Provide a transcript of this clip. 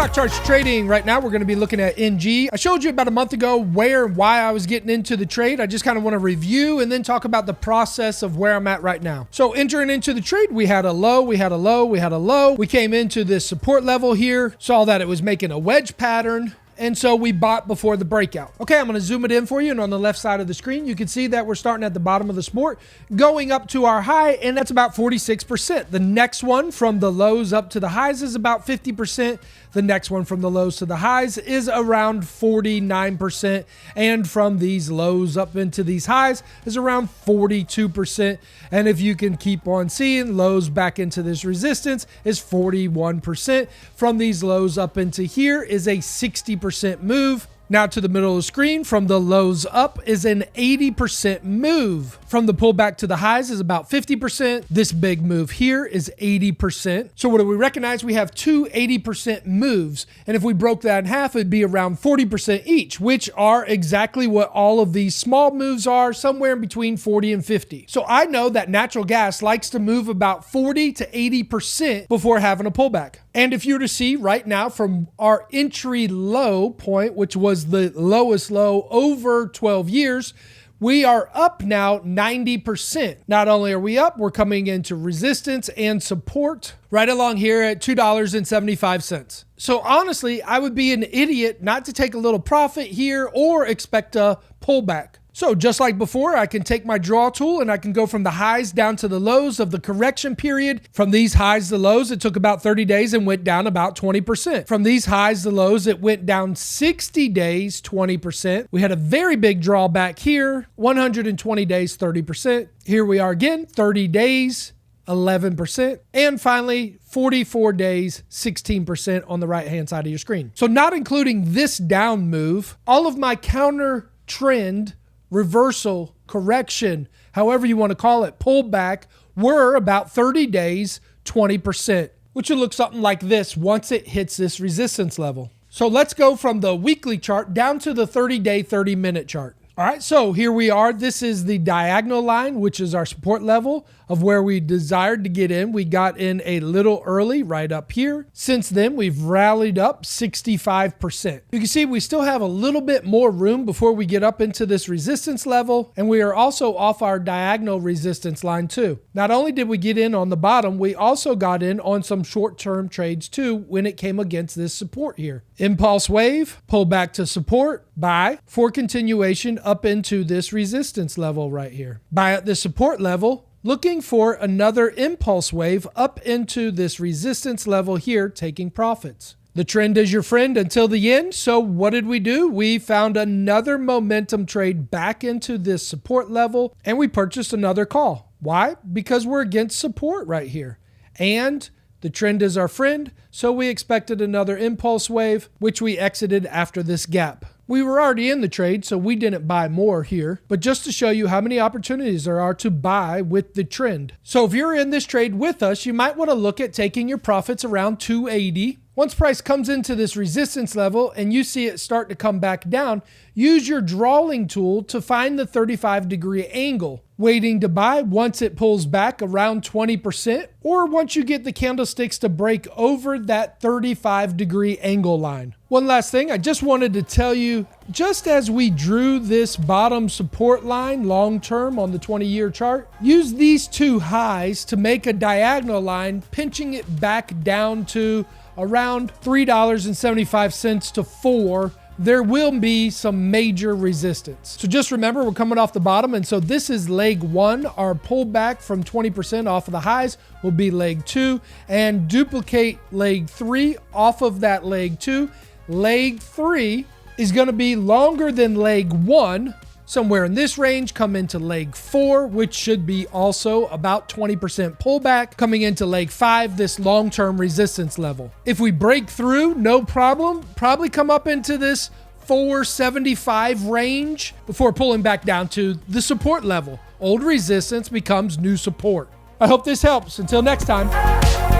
Stock Charts Trading. Right now, we're going to be looking at NG. I showed you about a month ago where and why I was getting into the trade. I just kind of want to review and then talk about the process of where I'm at right now. So entering into the trade, we had a low, we had a low, we had a low. We came into this support level here, saw that it was making a wedge pattern. And so we bought before the breakout. Okay, I'm going to zoom it in for you. And on the left side of the screen, you can see that we're starting at the bottom of the support, going up to our high, and that's about 46%. The next one from the lows up to the highs is about 50%. The next one from the lows to the highs is around 49%. And from these lows up into these highs is around 42%. And if you can keep on seeing, lows back into this resistance is 41%. From these lows up into here is a 60% move. Now to the middle of the screen, from the lows up is an 80% move. From the pullback to the highs is about 50%. This big move here is 80%. So what do we recognize? We have two 80% moves. And if we broke that in half, it'd be around 40% each, which are exactly what all of these small moves are, somewhere in between 40 and 50. So I know that natural gas likes to move about 40 to 80% before having a pullback. And if you were to see right now from our entry low point, which was the lowest low over 12 years, we are up now 90%. Not only are we up, we're coming into resistance and support right along here at $2.75. So honestly, I would be an idiot not to take a little profit here or expect a pullback. So just like before, I can take my draw tool and I can go from the highs down to the lows of the correction period. From these highs to lows, it took about 30 days and went down about 20%. From these highs to lows, it went down 60 days, 20%. We had a very big drawback here, 120 days, 30%. Here we are again, 30 days, 11%. And finally, 44 days, 16% on the right-hand side of your screen. So not including this down move, all of my counter trend reversal, correction, however you want to call it, pullback, were about 30 days, 20%, which would look something like this once it hits this resistance level. So let's go from the weekly chart down to the 30-day, 30-minute chart. All right, so here we are. This is the diagonal line, which is our support level of where we desired to get in. We got in a little early right up here. Since then, we've rallied up 65%. You can see we still have a little bit more room before we get up into this resistance level, and we are also off our diagonal resistance line too. Not only did we get in on the bottom, we also got in on some short-term trades too when it came against this support here. Impulse wave, pull back to support, buy for continuation up into this resistance level right here. Buy at the support level, looking for another impulse wave up into this resistance level here, taking profits. The trend is your friend until the end. So what did we do? We found another momentum trade back into this support level and we purchased another call. Why? Because we're against support right here. And the trend is our friend, so we expected another impulse wave, which we exited after this gap. We were already in the trade, so we didn't buy more here, but just to show you how many opportunities there are to buy with the trend. So if you're in this trade with us, you might want to look at taking your profits around 280. Once price comes into this resistance level and you see it start to come back down, use your drawing tool to find the 35-degree angle, waiting to buy once it pulls back around 20%, or once you get the candlesticks to break over that 35-degree angle line. One last thing, I just wanted to tell you, just as we drew this bottom support line long-term on the 20-year chart, use these two highs to make a diagonal line, pinching it back down to around $3.75 to $4. There will be some major resistance. So just remember, we're coming off the bottom. And so this is leg one. Our pullback from 20% off of the highs will be leg two, and duplicate leg three off of that leg two. Leg three is going to be longer than leg one, somewhere in this range. Come into leg four, which should be also about 20% pullback. Coming into leg five, this long-term resistance level. If we break through, no problem. Probably come up into this 475 range before pulling back down to the support level. Old resistance becomes new support. I hope this helps. Until next time.